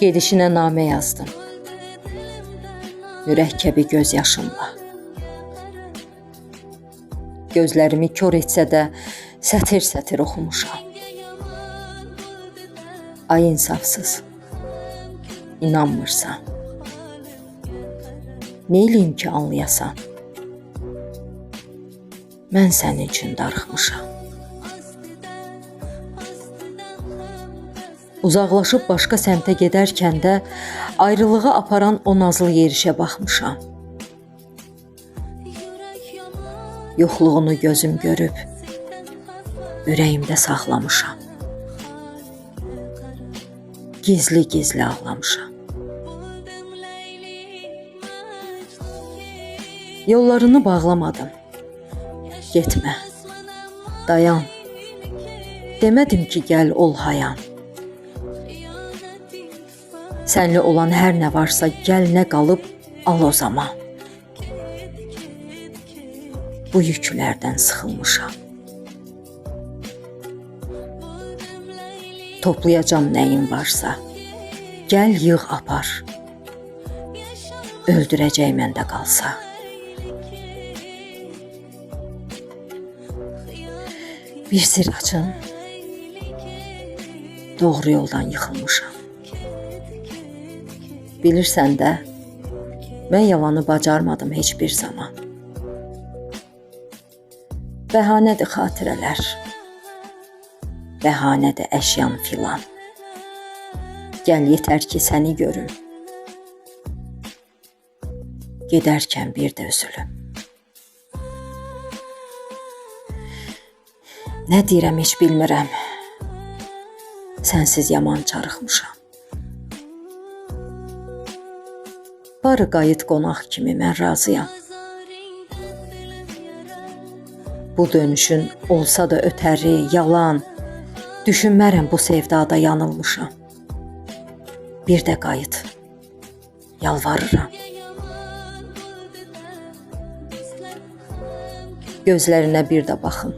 Gedişinə namə yazdım. Mürəkkəbi göz yaşımla. Gözlərimi kör etsə də sətir-sətir oxumuşam. Ay insafsız, inanmırsan. Neyliyim ki anlayasan? Mən sənin üçün darıxmışam. Uzaqlaşıb başqa səmtə gedərkən də ayrılığa aparan o nazlı yerişə baxmışam. Yoxluğunu gözüm görüb, ürəyimdə saxlamışam. Gizli-gizli ağlamışam. Yollarını bağlamadım. Getmə, dayan. Demədim ki, gəl ol hayan. Sənli olan hər nə varsa gəl nə qalıb al o zaman. Bu yüklərdən sıxılmışam. Toplayacam nəyin varsa, gəl yığ apar. Öldürəcək məndə qalsa. Bir sir açın, doğru yoldan yıxılmışam. Bilirsən də, mən yalanı bacarmadım heç bir zaman. Bəhanədir xatirələr, bəhanədir əşyan filan. Gəl yetər ki səni görüm, gedərkən bir də üzülüm. Nə deyirəm heç bilmirəm, sənsiz yaman çarıxmışam. Barı qayıt qonaq kimi mən razıyam. Bu dönüşün olsa da ötəri, yalan, düşünmərəm bu sevdada yanılmışam. Bir də qayıt, yalvarıram. Gözlərinə bir də baxın,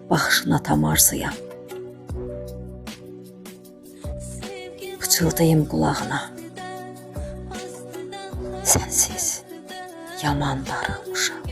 baxışına tam arzıyam. Pıçıldayım qulağına, sənsiz yaman darıxmışam.